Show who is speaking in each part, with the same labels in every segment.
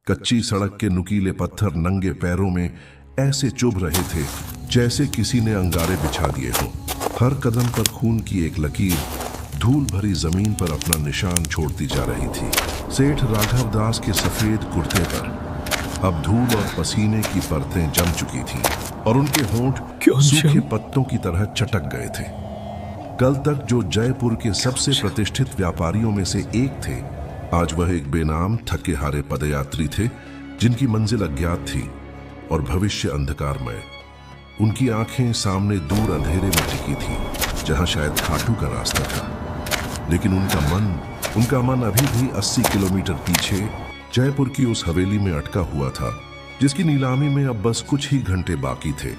Speaker 1: कच्ची सड़क के नुकीले पत्थर नंगे पैरों में ऐसे चुभ रहे थे जैसे किसी ने अंगारे बिछा दिए हों। हर कदम पर खून की एक लकीर धूल भरी जमीन पर अपना निशान छोड़ती जा रही थी। सेठ राघव दास के सफेद कुर्ते पर अब धूल और पसीने की परतें जम चुकी थीं और उनके होंठ सूखे पत्तों की तरह चटक गए थे। कल तक जो जयपुर के सबसे प्रतिष्ठित व्यापारियों में से एक थे, आज वह एक बेनाम थके हारे पदयात्री थे जिनकी मंजिल अज्ञात थी और भविष्य अंधकारमय। उनकी आंखें सामने दूर अंधेरे में टिकी थी जहां शायद खाटू का रास्ता था, लेकिन उनका मन अभी भी 80 किलोमीटर पीछे जयपुर की उस हवेली में अटका हुआ था जिसकी नीलामी में अब बस कुछ ही घंटे बाकी थे।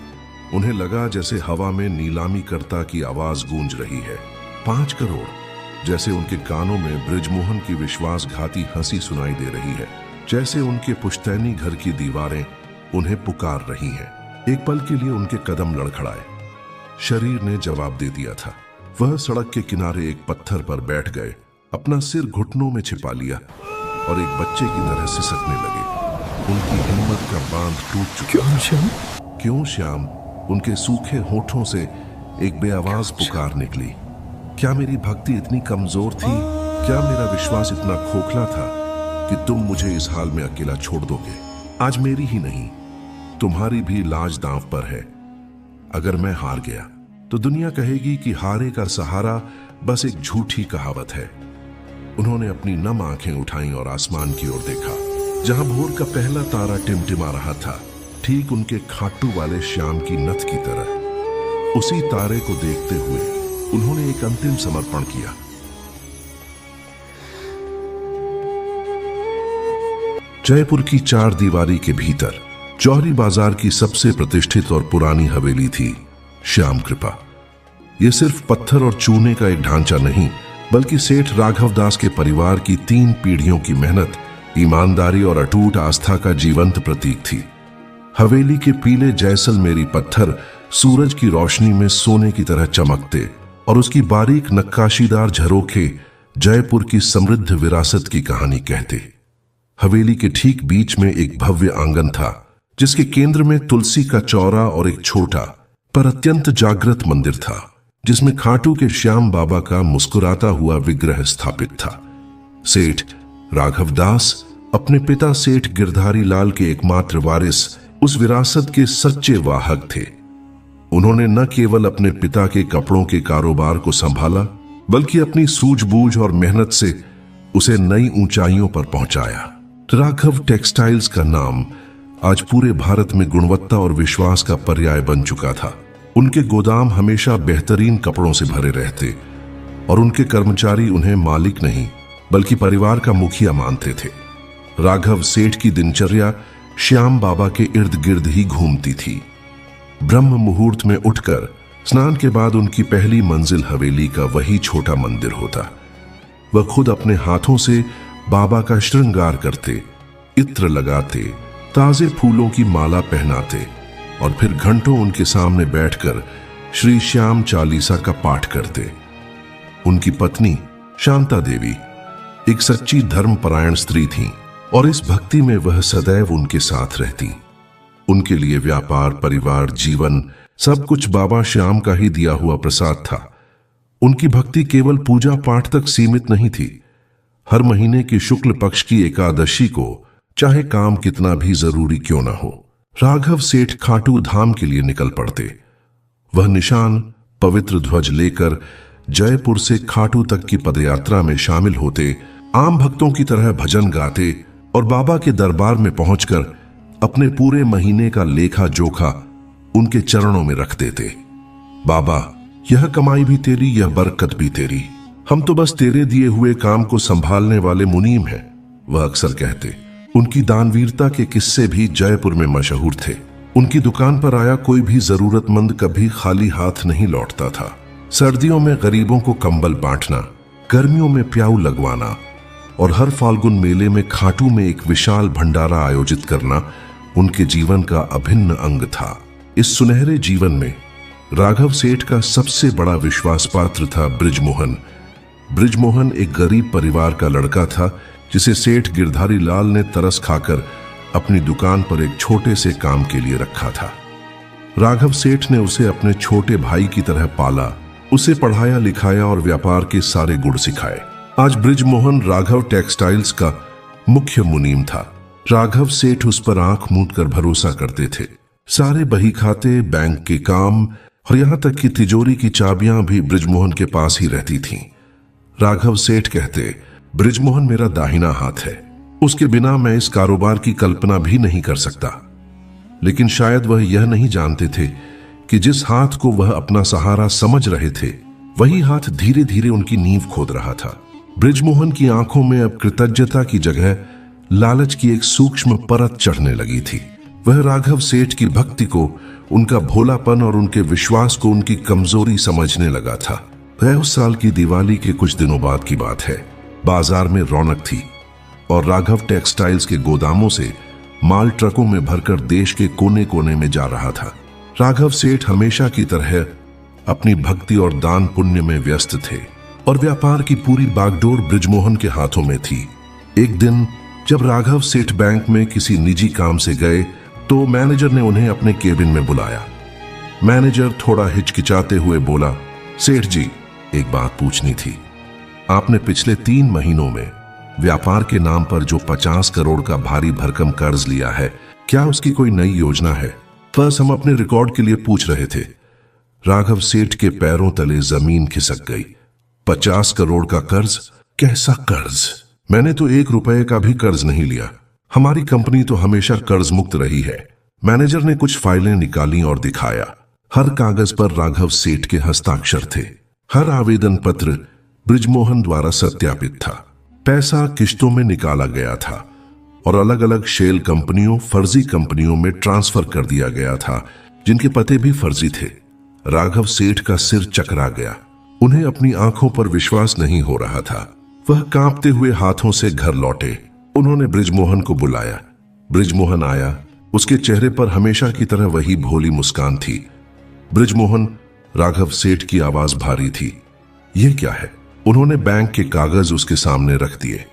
Speaker 1: उन्हें लगा जैसे हवा में नीलामीकर्ता की आवाज गूंज रही है। 5 करोड़, जैसे उनके कानों में बृजमोहन की विश्वासघाती हंसी सुनाई दे रही है, जैसे उनके पुश्तैनी घर की दीवारें उन्हें पुकार रही हैं। एक पल के लिए उनके कदम लड़खड़ाए। शरीर ने जवाब दे दिया था। वह सड़क के किनारे एक पत्थर पर बैठ गए, अपना सिर घुटनों में छिपा लिया और एक बच्चे की तरह सिसकने लगे। उनकी हिम्मत का बांध टूट चुका था। क्यों श्याम? उनके सूखे होठों से एक बेआवाज पुकार निकली। क्या मेरी भक्ति इतनी कमजोर थी? क्या मेरा विश्वास इतना खोखला था कि तुम मुझे इस हाल में अकेला छोड़ दोगे? आज मेरी ही नहीं, तुम्हारी भी लाज दांव पर है। अगर मैं हार गया तो दुनिया कहेगी कि हारे का सहारा बस एक झूठी कहावत है। उन्होंने अपनी नम आंखें उठाईं और आसमान की ओर देखा, जहां भोर का पहला तारा टिमटिमा रहा था, ठीक उनके खाटू वाले श्याम की नथ की तरह। उसी तारे को देखते हुए उन्होंने एक अंतिम समर्पण किया। जयपुर की 4 दीवारी के भीतर जौहरी बाजार की सबसे प्रतिष्ठित और पुरानी हवेली थी श्याम कृपा। यह सिर्फ पत्थर और चूने का एक ढांचा नहीं, बल्कि सेठ राघव दास के परिवार की 3 पीढ़ियों की मेहनत, ईमानदारी और अटूट आस्था का जीवंत प्रतीक थी। हवेली के पीले जैसलमेरी पत्थर सूरज की रोशनी में सोने की तरह चमकते और उसकी बारीक नक्काशीदार झरोखे जयपुर की समृद्ध विरासत की कहानी कहते। हवेली के ठीक बीच में एक भव्य आंगन था जिसके केंद्र में तुलसी का चौरा और एक छोटा पर अत्यंत जागृत मंदिर था जिसमें खाटू के श्याम बाबा का मुस्कुराता हुआ विग्रह स्थापित था। सेठ राघव दास अपने पिता सेठ गिरधारी लाल के एकमात्र वारिस, उस विरासत के सच्चे वाहक थे। उन्होंने न केवल अपने पिता के कपड़ों के कारोबार को संभाला, बल्कि अपनी सूझबूझ और मेहनत से उसे नई ऊंचाइयों पर पहुंचाया। राघव टेक्सटाइल्स का नाम आज पूरे भारत में गुणवत्ता और विश्वास का पर्याय बन चुका था। उनके गोदाम हमेशा बेहतरीन कपड़ों से भरे रहते और उनके कर्मचारी उन्हें मालिक नहीं बल्कि परिवार का मुखिया मानते थे। राघव सेठ की दिनचर्या श्याम बाबा के इर्द गिर्द ही घूमती थी। ब्रह्म मुहूर्त में उठकर स्नान के बाद उनकी पहली मंजिल हवेली का वही छोटा मंदिर होता। वह खुद अपने हाथों से बाबा का श्रृंगार करते, इत्र लगाते, ताजे फूलों की माला पहनाते और फिर घंटों उनके सामने बैठकर श्री श्याम चालीसा का पाठ करते। उनकी पत्नी शांता देवी एक सच्ची धर्मपरायण स्त्री थीं और इस भक्ति में वह सदैव उनके साथ रहती। उनके लिए व्यापार, परिवार, जीवन सब कुछ बाबा श्याम का ही दिया हुआ प्रसाद था। उनकी भक्ति केवल पूजा पाठ तक सीमित नहीं थी। हर महीने की शुक्ल पक्ष की एकादशी को, चाहे काम कितना भी जरूरी क्यों ना हो, राघव सेठ खाटू धाम के लिए निकल पड़ते। वह निशान पवित्र ध्वज लेकर जयपुर से खाटू तक की पदयात्रा में शामिल होते, आम भक्तों की तरह भजन गाते और बाबा के दरबार में पहुंचकर अपने पूरे महीने का लेखा जोखा उनके चरणों में रख देते। बाबा, यह कमाई भी तेरी, यह बरकत भी तेरी, हम तो बस तेरे दिए हुए काम को संभालने वाले मुनीम हैं, वह अक्सर कहते। उनकी दानवीरता के किस्से भी जयपुर में मशहूर थे। उनकी दुकान पर आया कोई भी जरूरतमंद कभी खाली हाथ नहीं लौटता था। सर्दियों में गरीबों को कंबल बांटना, गर्मियों में प्याऊ लगवाना और हर फाल्गुन मेले में खाटू में एक विशाल भंडारा आयोजित करना उनके जीवन का अभिन्न अंग था। इस सुनहरे जीवन में राघव सेठ का सबसे बड़ा विश्वास पात्र था बृजमोहन। बृजमोहन एक गरीब परिवार का लड़का था जिसे सेठ गिरधारी लाल ने तरस खाकर अपनी दुकान पर एक छोटे से काम के लिए रखा था। राघव सेठ ने उसे अपने छोटे भाई की तरह पाला, उसे पढ़ाया लिखाया और व्यापार के सारे गुण सिखाए। आज बृजमोहन राघव टेक्सटाइल्स का मुख्य मुनीम था। राघव सेठ उस पर आंख मूंद कर भरोसा करते थे। सारे बही खाते, बैंक के काम और यहां तक कि तिजोरी की चाबियां भी बृजमोहन के पास ही रहती थीं। राघव सेठ कहते, बृजमोहन मेरा दाहिना हाथ है, उसके बिना मैं इस कारोबार की कल्पना भी नहीं कर सकता। लेकिन शायद वह यह नहीं जानते थे कि जिस हाथ को वह अपना सहारा समझ रहे थे, वही हाथ धीरे धीरे उनकी नींव खोद रहा था। बृजमोहन की आंखों में अब कृतज्ञता की जगह लालच की एक सूक्ष्म परत चढ़ने लगी थी। वह राघव सेठ की भक्ति को, उनका भोलापन और उनके विश्वास को उनकी कमजोरी समझने लगा था। वह उस साल की दिवाली के कुछ दिनों बाद की बात है। बाजार में रौनक थी और राघव टेक्सटाइल्स के गोदामों से माल ट्रकों में भरकर देश के कोने कोने में जा रहा था। राघव सेठ हमेशा की तरह अपनी भक्ति और दान पुण्य में व्यस्त थे और व्यापार की पूरी बागडोर बृजमोहन के हाथों में थी। एक दिन जब राघव सेठ बैंक में किसी निजी काम से गए तो मैनेजर ने उन्हें अपने केबिन में बुलाया। मैनेजर थोड़ा हिचकिचाते हुए बोला, सेठ जी, एक बात पूछनी थी। आपने पिछले 3 महीनों में व्यापार के नाम पर जो 50 करोड़ का भारी भरकम कर्ज लिया है, क्या उसकी कोई नई योजना है? बस हम अपने रिकॉर्ड के लिए पूछ रहे थे। राघव सेठ के पैरों तले जमीन खिसक गई। 50 करोड़ का कर्ज? कैसा कर्ज? मैंने तो 1 रुपए का भी कर्ज नहीं लिया। हमारी कंपनी तो हमेशा कर्ज मुक्त रही है। मैनेजर ने कुछ फाइलें निकाली और दिखाया। हर कागज पर राघव सेठ के हस्ताक्षर थे। हर आवेदन पत्र बृजमोहन द्वारा सत्यापित था। पैसा किश्तों में निकाला गया था और अलग अलग शेल कंपनियों, फर्जी कंपनियों में ट्रांसफर कर दिया गया था, जिनके पते भी फर्जी थे। राघव सेठ का सिर चकरा गया। उन्हें अपनी आंखों पर विश्वास नहीं हो रहा था। वह कांपते हुए हाथों से घर लौटे। उन्होंने बृजमोहन को बुलाया। बृजमोहन आया। उसके चेहरे पर हमेशा की तरह वही भोली मुस्कान थी। बृजमोहन, राघव सेठ की आवाज भारी थी। यह क्या है? उन्होंने बैंक के कागज उसके सामने रख दिए।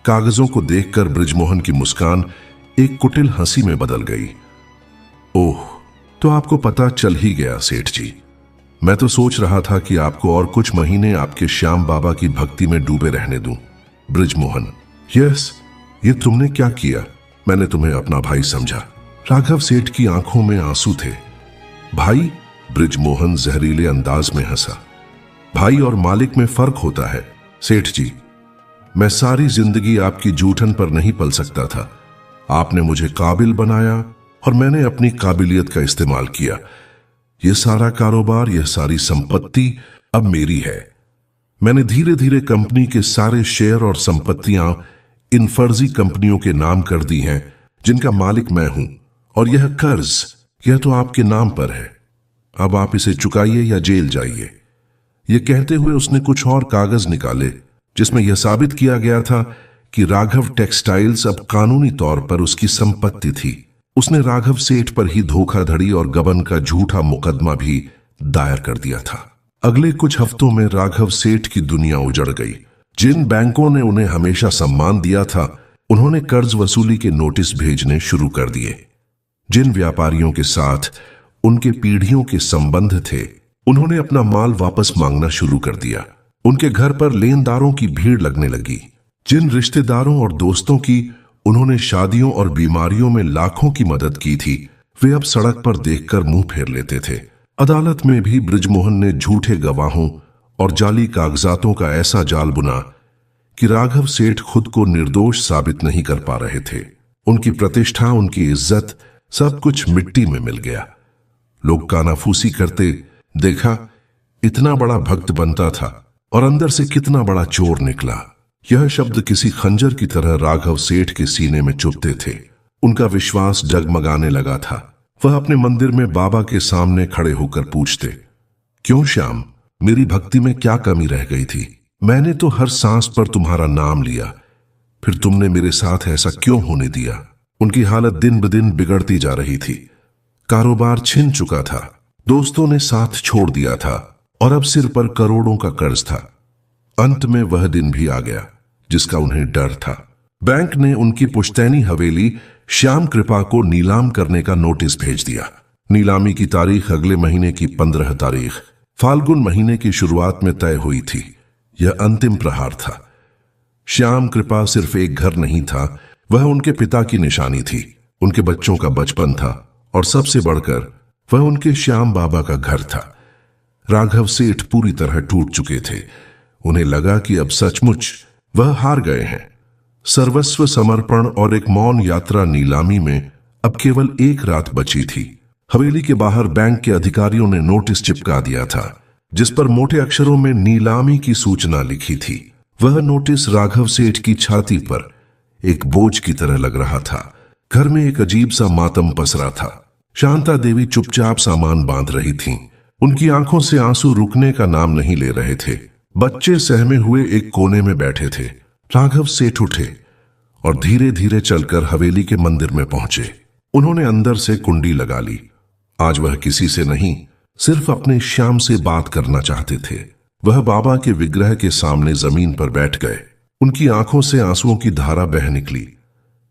Speaker 1: कागजों को देखकर बृजमोहन की मुस्कान एक कुटिल हंसी में बदल गई। ओह, तो आपको पता चल ही गया सेठ जी। मैं तो सोच रहा था कि आपको और कुछ महीने आपके श्याम बाबा की भक्ति में डूबे रहने दूं। बृजमोहन, यस, ये तुमने क्या किया? मैंने तुम्हें अपना भाई समझा। राघव सेठ की आंखों में आंसू थे। भाई? बृजमोहन जहरीले अंदाज में हंसा। भाई और मालिक में फर्क होता है सेठ जी। मैं सारी जिंदगी आपकी जूठन पर नहीं पल सकता था। आपने मुझे काबिल बनाया और मैंने अपनी काबिलियत का इस्तेमाल किया। यह सारा कारोबार, यह सारी संपत्ति अब मेरी है। मैंने धीरे धीरे कंपनी के सारे शेयर और संपत्तियां इन फर्जी कंपनियों के नाम कर दी हैं, जिनका मालिक मैं हूं। और यह कर्ज, यह तो आपके नाम पर है। अब आप इसे चुकाइए या जेल जाइए। यह कहते हुए उसने कुछ और कागज निकाले, जिसमें यह साबित किया गया था कि राघव टेक्सटाइल्स अब कानूनी तौर पर उसकी संपत्ति थी। उसने राघव सेठ पर ही धोखाधड़ी और गबन का झूठा मुकदमा भी दायर कर दिया था। अगले कुछ हफ्तों में राघव सेठ की दुनिया उजड़ गई। जिन बैंकों ने उन्हें हमेशा सम्मान दिया था, उन्होंने कर्ज वसूली के नोटिस भेजने शुरू कर दिए। जिन व्यापारियों के साथ उनके पीढ़ियों के संबंध थे, उन्होंने अपना माल वापस मांगना शुरू कर दिया। उनके घर पर लेनदारों की भीड़ लगने लगी। जिन रिश्तेदारों और दोस्तों की उन्होंने शादियों और बीमारियों में लाखों की मदद की थी, वे अब सड़क पर देखकर मुंह फेर लेते थे। अदालत में भी बृजमोहन ने झूठे गवाहों और जाली कागजातों का ऐसा जाल बुना कि राघव सेठ खुद को निर्दोष साबित नहीं कर पा रहे थे। उनकी प्रतिष्ठा, उनकी इज्जत, सब कुछ मिट्टी में मिल गया। लोग कानाफूसी करते, देखा इतना बड़ा भक्त बनता था और अंदर से कितना बड़ा चोर निकला। यह शब्द किसी खंजर की तरह राघव सेठ के सीने में चुभते थे। उनका विश्वास जगमगाने लगा था। वह अपने मंदिर में बाबा के सामने खड़े होकर पूछते, क्यों श्याम, मेरी भक्ति में क्या कमी रह गई थी? मैंने तो हर सांस पर तुम्हारा नाम लिया, फिर तुमने मेरे साथ ऐसा क्यों होने दिया? उनकी हालत दिन ब दिन बिगड़ती जा रही थी। कारोबार छिन चुका था, दोस्तों ने साथ छोड़ दिया था और अब सिर पर करोड़ों का कर्ज था। अंत में वह दिन भी आ गया जिसका उन्हें डर था। बैंक ने उनकी पुश्तैनी हवेली श्याम कृपा को नीलाम करने का नोटिस भेज दिया। नीलामी की तारीख अगले महीने की 15 तारीख फाल्गुन महीने की शुरुआत में तय हुई थी। यह अंतिम प्रहार था। श्याम कृपा सिर्फ एक घर नहीं था, वह उनके पिता की निशानी थी, उनके बच्चों का बचपन था और सबसे बढ़कर वह उनके श्याम बाबा का घर था। राघव सेठ पूरी तरह टूट चुके थे। उन्हें लगा कि अब सचमुच वह हार गए हैं। सर्वस्व समर्पण और एक मौन यात्रा नीलामी में अब केवल एक रात बची थी। हवेली के बाहर बैंक के अधिकारियों ने नोटिस चिपका दिया था, जिस पर मोटे अक्षरों में नीलामी की सूचना लिखी थी। वह नोटिस राघव सेठ की छाती पर एक बोझ की तरह लग रहा था। घर में एक अजीब सा मातम पसरा था। शांता देवी चुपचाप सामान बांध रही थीं। उनकी आंखों से आंसू रुकने का नाम नहीं ले रहे थे। बच्चे सहमे हुए एक कोने में बैठे थे। राघव सेठ उठे और धीरे धीरे चलकर हवेली के मंदिर में पहुंचे। उन्होंने अंदर से कुंडी लगा ली। आज वह किसी से नहीं, सिर्फ अपने श्याम से बात करना चाहते थे। वह बाबा के विग्रह के सामने जमीन पर बैठ गए। उनकी आंखों से आंसुओं की धारा बह निकली।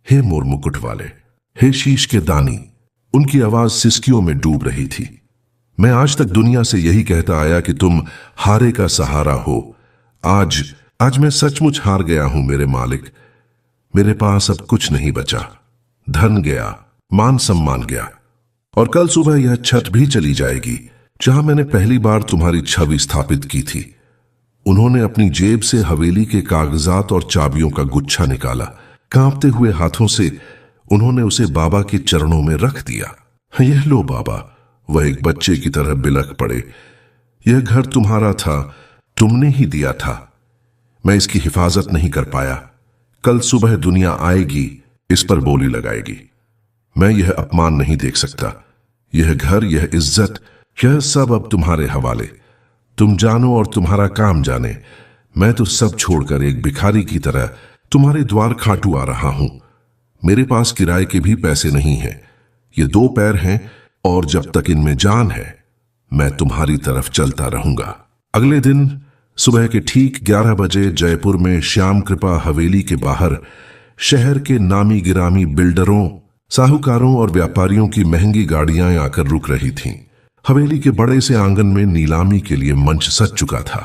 Speaker 1: हे मोर मुकुट वाले, हे शीश के दानी। उनकी आवाज सिसकियों में डूब रही थी। मैं आज तक दुनिया से यही कहता आया कि तुम हारे का सहारा हो। आज मैं सचमुच हार गया हूं मेरे मालिक। मेरे पास अब कुछ नहीं बचा। धन गया, मान सम्मान गया, और कल सुबह यह छत भी चली जाएगी जहां मैंने पहली बार तुम्हारी छवि स्थापित की थी। उन्होंने अपनी जेब से हवेली के कागजात और चाबियों का गुच्छा निकाला। कांपते हुए हाथों से उन्होंने उसे बाबा के चरणों में रख दिया। यह लो बाबा, वह एक बच्चे की तरह बिलख पड़े। यह घर तुम्हारा था, तुमने ही दिया था। मैं इसकी हिफाजत नहीं कर पाया। कल सुबह दुनिया आएगी, इस पर बोली लगाएगी। मैं यह अपमान नहीं देख सकता। यह घर, यह इज्जत, यह सब अब तुम्हारे हवाले। तुम जानो और तुम्हारा काम जाने। मैं तो सब छोड़कर एक भिखारी की तरह तुम्हारे द्वार खाटू आ रहा हूं। मेरे पास किराए के भी पैसे नहीं हैं। ये 2 पैर हैं और जब तक इनमें जान है मैं तुम्हारी तरफ चलता रहूंगा। अगले दिन सुबह के ठीक 11 बजे जयपुर में श्याम कृपा हवेली के बाहर शहर के नामी गिरामी बिल्डरों, साहूकारों और व्यापारियों की महंगी गाड़ियां आकर रुक रही थीं। हवेली के बड़े से आंगन में नीलामी के लिए मंच सज चुका था।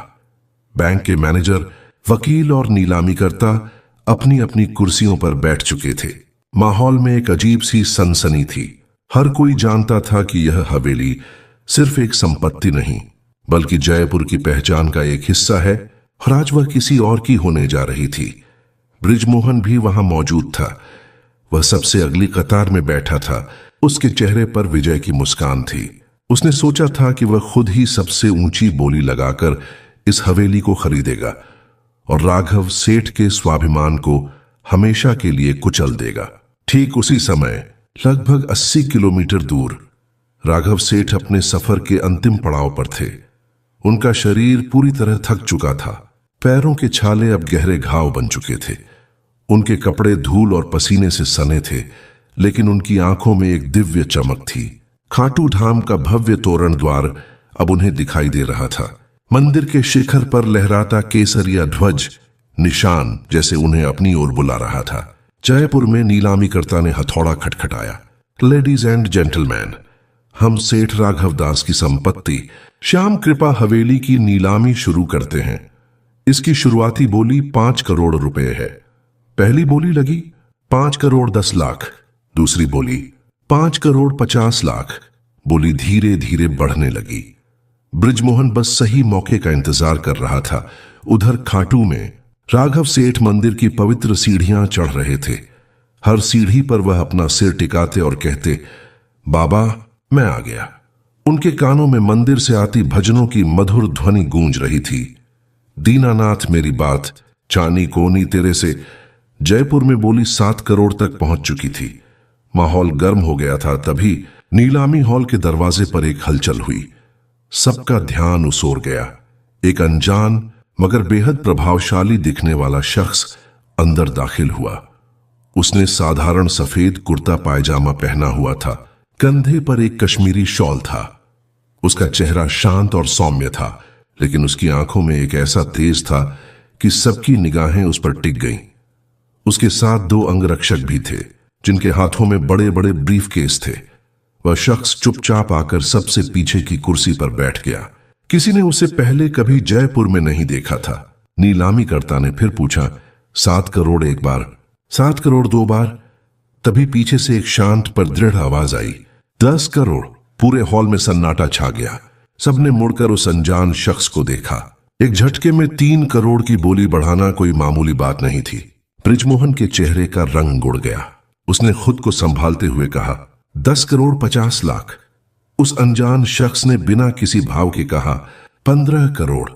Speaker 1: बैंक के मैनेजर, वकील और नीलामीकर्ता अपनी अपनी कुर्सियों पर बैठ चुके थे। माहौल में एक अजीब सी सनसनी थी। हर कोई जानता था कि यह हवेली सिर्फ एक संपत्ति नहीं, बल्कि जयपुर की पहचान का एक हिस्सा है, और आज वह किसी और की होने जा रही थी। बृजमोहन भी वहां मौजूद था। वह सबसे अगली कतार में बैठा था। उसके चेहरे पर विजय की मुस्कान थी। उसने सोचा था कि वह खुद ही सबसे ऊंची बोली लगाकर इस हवेली को खरीदेगा और राघव सेठ के स्वाभिमान को हमेशा के लिए कुचल देगा। ठीक उसी समय लगभग 80 किलोमीटर दूर राघव सेठ अपने सफर के अंतिम पड़ाव पर थे। उनका शरीर पूरी तरह थक चुका था। पैरों के छाले अब गहरे घाव बन चुके थे। उनके कपड़े धूल और पसीने से सने थे, लेकिन उनकी आंखों में एक दिव्य चमक थी। खाटू धाम का भव्य तोरण द्वार अब उन्हें दिखाई दे रहा था। मंदिर के शिखर पर लहराता केसरिया ध्वज निशान जैसे उन्हें अपनी ओर बुला रहा था। जयपुर में नीलामीकर्ता ने हथौड़ा खटखटाया। लेडीज एंड जेंटलमैन, हम सेठ राघव दास की संपत्ति श्याम कृपा हवेली की नीलामी शुरू करते हैं। इसकी शुरुआती बोली 5 करोड़ रुपए है। पहली बोली लगी 5 करोड़ 10 लाख। दूसरी बोली 5 करोड़ 50 लाख। बोली धीरे धीरे बढ़ने लगी। बृजमोहन बस सही मौके का इंतजार कर रहा था। उधर खाटू में राघव सेठ मंदिर की पवित्र सीढ़ियां चढ़ रहे थे। हर सीढ़ी पर वह अपना सिर टिकाते और कहते, बाबा मैं आ गया। उनके कानों में मंदिर से आती भजनों की मधुर ध्वनि गूंज रही थी। दीनानाथ मेरी बात, चानी कोनी तेरे से जयपुर में बोली 7 करोड़ तक पहुंच चुकी थी। माहौल गर्म हो गया था। तभी नीलामी हॉल के दरवाजे पर एक हलचल हुई। सबका ध्यान उस ओर गया। एक अनजान मगर बेहद प्रभावशाली दिखने वाला शख्स अंदर दाखिल हुआ। उसने साधारण सफेद कुर्ता पायजामा पहना हुआ था। कंधे पर एक कश्मीरी शॉल था। उसका चेहरा शांत और सौम्य था, लेकिन उसकी आंखों में एक ऐसा तेज था कि सबकी निगाहें उस पर टिक गईं। उसके साथ 2 अंगरक्षक भी थे, जिनके हाथों में बड़े बड़े ब्रीफकेस थे। वह शख्स चुपचाप आकर सबसे पीछे की कुर्सी पर बैठ गया। किसी ने उसे पहले कभी जयपुर में नहीं देखा था। नीलामीकर्ता ने फिर पूछा, 7 करोड़ एक बार, 7 करोड़ 2 बार? तभी पीछे से एक शांत पर दृढ़ आवाज आई, 10 करोड़। पूरे हॉल में सन्नाटा छा गया। सबने मुड़कर उस अनजान शख्स को देखा। एक झटके में 3 करोड़ की बोली बढ़ाना कोई मामूली बात नहीं थी। बृजमोहन के चेहरे का रंग गुड़ गया। उसने खुद को संभालते हुए कहा, 10 करोड़ 50 लाख। उस अनजान शख्स ने बिना किसी भाव के कहा, 15 करोड़।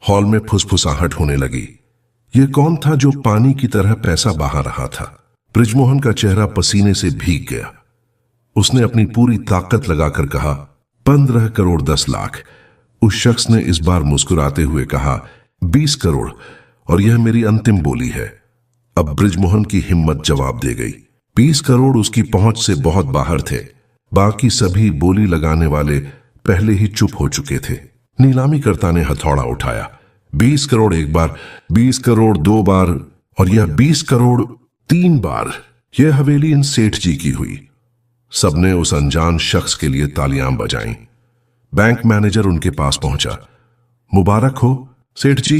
Speaker 1: हॉल में फुसफुसाहट होने लगी। यह कौन था जो पानी की तरह पैसा बहा रहा था? बृजमोहन का चेहरा पसीने से भीग गया। उसने अपनी पूरी ताकत लगाकर कहा, 15 करोड़ 10 लाख। उस शख्स ने इस बार मुस्कुराते हुए कहा, 20 करोड़, और यह मेरी अंतिम बोली है। अब बृजमोहन की हिम्मत जवाब दे गई। 20 करोड़ उसकी पहुंच से बहुत बाहर थे। बाकी सभी बोली लगाने वाले पहले ही चुप हो चुके थे। नीलामीकर्ता ने हथौड़ा उठाया, 20 करोड़ एक बार, 20 करोड़ 2 बार, और यह 20 करोड़ 3 बार। यह हवेली इन सेठ जी की हुई। सबने उस अनजान शख्स के लिए तालियां बजाईं। बैंक मैनेजर उनके पास पहुंचा। मुबारक हो सेठ जी,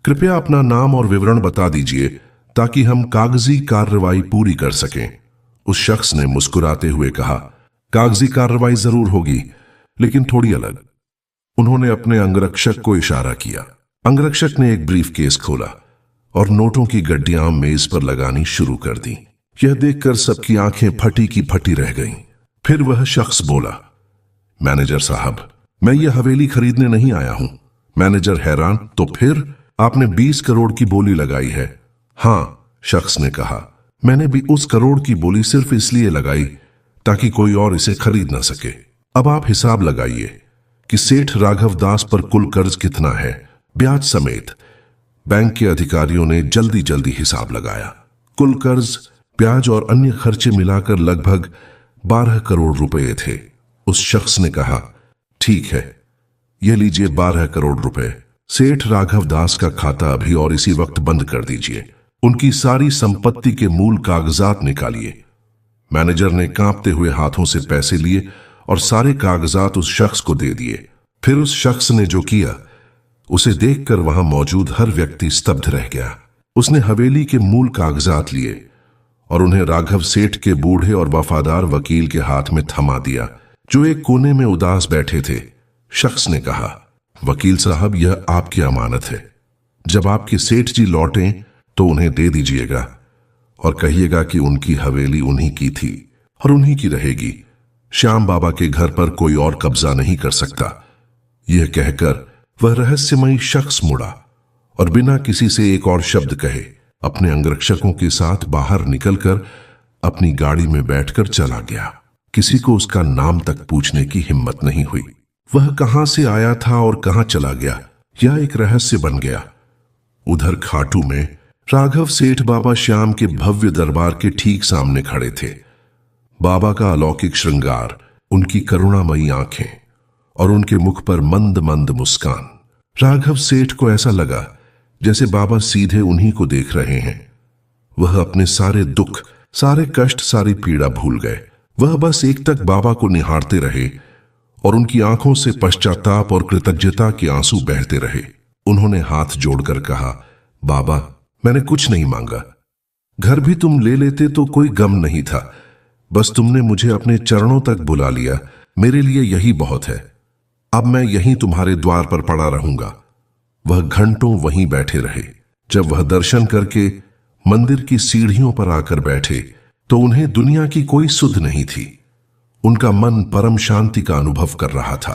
Speaker 1: कृपया अपना नाम और विवरण बता दीजिए ताकि हम कागजी कार्रवाई पूरी कर सकें। उस शख्स ने मुस्कुराते हुए कहा, कागजी कार्रवाई जरूर होगी, लेकिन थोड़ी अलग। उन्होंने अपने अंगरक्षक को इशारा किया। अंगरक्षक ने एक ब्रीफकेस खोला और नोटों की गड्डियां मेज पर लगानी शुरू कर दी। यह देखकर सबकी आंखें फटी की फटी रह गईं। फिर वह शख्स बोला, मैनेजर साहब, मैं यह हवेली खरीदने नहीं आया हूं। मैनेजर हैरान, तो फिर आपने 20 करोड़ की बोली लगाई है? हां, शख्स ने कहा, मैंने भी उस करोड़ की बोली सिर्फ इसलिए लगाई ताकि कोई और इसे खरीद ना सके। अब आप हिसाब लगाइए कि सेठ राघव दास पर कुल कर्ज कितना है, ब्याज समेत। बैंक के अधिकारियों ने जल्दी जल्दी हिसाब लगाया। कुल कर्ज, ब्याज और अन्य खर्चे मिलाकर लगभग 12 करोड़ रुपए थे। उस शख्स ने कहा, ठीक है, यह लीजिए 12 करोड़ रुपए। सेठ राघव दास का खाता अभी और इसी वक्त बंद कर दीजिए। उनकी सारी संपत्ति के मूल कागजात निकालिए। मैनेजर ने कांपते हुए हाथों से पैसे लिए और सारे कागजात उस शख्स को दे दिए। फिर उस शख्स ने जो किया, उसे देखकर वहां मौजूद हर व्यक्ति स्तब्ध रह गया। उसने हवेली के मूल कागजात लिए और उन्हें राघव सेठ के बूढ़े और वफादार वकील के हाथ में थमा दिया, जो एक कोने में उदास बैठे थे। शख्स ने कहा, वकील साहब, यह आपकी अमानत है। जब आपके सेठ जी लौटें तो उन्हें दे दीजिएगा और कहिएगा कि उनकी हवेली उन्हीं की थी और उन्हीं की रहेगी। श्याम बाबा के घर पर कोई और कब्जा नहीं कर सकता। यह कहकर वह रहस्यमयी शख्स मुड़ा और बिना किसी से एक और शब्द कहे अपने अंगरक्षकों के साथ बाहर निकलकर अपनी गाड़ी में बैठकर चला गया। किसी को उसका नाम तक पूछने की हिम्मत नहीं हुई। वह कहां से आया था और कहां चला गया, यह एक रहस्य बन गया। उधर खाटू में राघव सेठ बाबा श्याम के भव्य दरबार के ठीक सामने खड़े थे। बाबा का अलौकिक श्रृंगार, उनकी करुणामयी आंखें और उनके मुख पर मंद मंद मुस्कान। राघव सेठ को ऐसा लगा जैसे बाबा सीधे उन्हीं को देख रहे हैं। वह अपने सारे दुख, सारे कष्ट, सारी पीड़ा भूल गए। वह बस एकटक बाबा को निहारते रहे और उनकी आंखों से पश्चाताप और कृतज्ञता के आंसू बहते रहे। उन्होंने हाथ जोड़कर कहा, बाबा, मैंने कुछ नहीं मांगा। घर भी तुम ले लेते तो कोई गम नहीं था। बस तुमने मुझे अपने चरणों तक बुला लिया, मेरे लिए यही बहुत है। अब मैं यहीं तुम्हारे द्वार पर पड़ा रहूंगा। वह घंटों वहीं बैठे रहे। जब वह दर्शन करके मंदिर की सीढ़ियों पर आकर बैठे तो उन्हें दुनिया की कोई सुध नहीं थी। उनका मन परम शांति का अनुभव कर रहा था।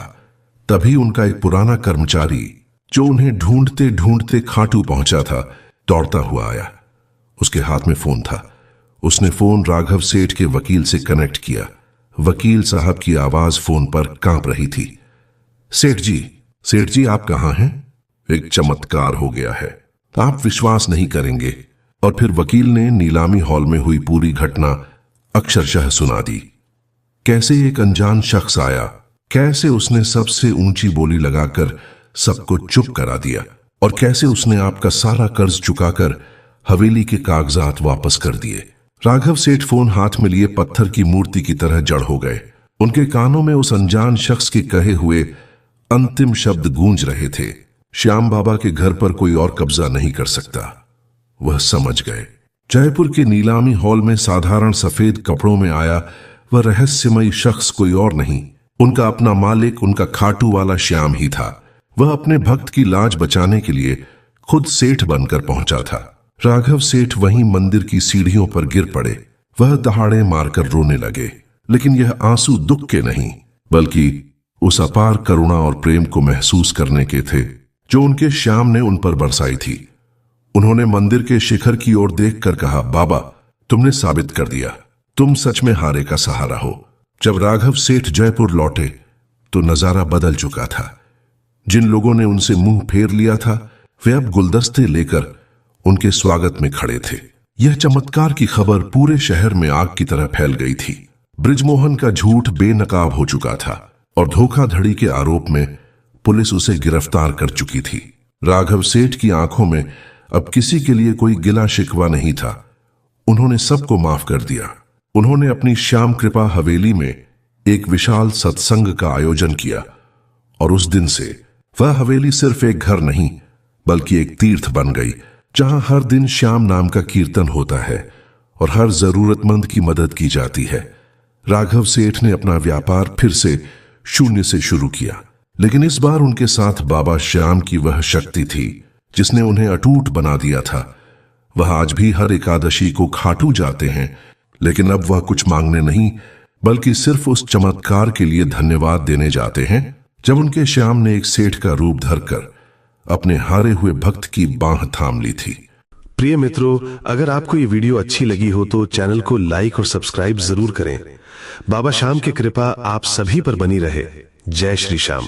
Speaker 1: तभी उनका एक पुराना कर्मचारी, जो उन्हें ढूंढते ढूंढते खाटू पहुंचा था, दौड़ता हुआ आया। उसके हाथ में फोन था। उसने फोन राघव सेठ के वकील से कनेक्ट किया। वकील साहब की आवाज फोन पर कांप रही थी। सेठ जी, आप कहां हैं? एक चमत्कार हो गया है, आप विश्वास नहीं करेंगे। और फिर वकील ने नीलामी हॉल में हुई पूरी घटना अक्षरशः सुना दी। कैसे एक अनजान शख्स आया, कैसे उसने सबसे ऊंची बोली लगाकर सबको चुप करा दिया, और कैसे उसने आपका सारा कर्ज चुकाकर हवेली के कागजात वापस कर दिए। राघव सेठ फोन हाथ में लिए पत्थर की मूर्ति की तरह जड़ हो गए। उनके कानों में उस अनजान शख्स के कहे हुए अंतिम शब्द गूंज रहे थे, श्याम बाबा के घर पर कोई और कब्जा नहीं कर सकता। वह समझ गए। जयपुर के नीलामी हॉल में साधारण सफेद कपड़ों में आया वह रहस्यमयी शख्स कोई और नहीं, उनका अपना मालिक, उनका खाटू वाला श्याम ही था। वह अपने भक्त की लाज बचाने के लिए खुद सेठ बनकर पहुंचा था। राघव सेठ वहीं मंदिर की सीढ़ियों पर गिर पड़े। वह दहाड़े मारकर रोने लगे, लेकिन यह आंसू दुख के नहीं बल्कि उस अपार करुणा और प्रेम को महसूस करने के थे जो उनके श्याम ने उन पर बरसाई थी। उन्होंने मंदिर के शिखर की ओर देखकर कहा, बाबा, तुमने साबित कर दिया, तुम सच में हारे का सहारा हो। जब राघव सेठ जयपुर लौटे तो नजारा बदल चुका था। जिन लोगों ने उनसे मुंह फेर लिया था वे अब गुलदस्ते लेकर उनके स्वागत में खड़े थे। यह चमत्कार की खबर पूरे शहर में आग की तरह फैल गई थी। बृजमोहन का झूठ बेनकाब हो चुका था और धोखाधड़ी के आरोप में पुलिस उसे गिरफ्तार कर चुकी थी। राघव सेठ की आंखों में अब किसी के लिए कोई गिला शिकवा नहीं था। उन्होंने सबको माफ कर दिया। उन्होंने अपनी श्याम कृपा हवेली में एक विशाल सत्संग का आयोजन किया और उस दिन से वह हवेली सिर्फ एक घर नहीं बल्कि एक तीर्थ बन गई, जहां हर दिन श्याम नाम का कीर्तन होता है और हर जरूरतमंद की मदद की जाती है। राघव सेठ ने अपना व्यापार फिर से शून्य से शुरू किया, लेकिन इस बार उनके साथ बाबा श्याम की वह शक्ति थी जिसने उन्हें अटूट बना दिया था। वह आज भी हर एकादशी को खाटू जाते हैं, लेकिन अब वह कुछ मांगने नहीं बल्कि सिर्फ उस चमत्कार के लिए धन्यवाद देने जाते हैं जब उनके श्याम ने एक सेठ का रूप धरकर अपने हारे हुए भक्त की बांह थाम ली थी।
Speaker 2: प्रिय मित्रों, अगर आपको ये वीडियो अच्छी लगी हो तो चैनल को लाइक और सब्सक्राइब जरूर करें। बाबा श्याम की कृपा आप सभी पर बनी रहे। जय श्री श्याम।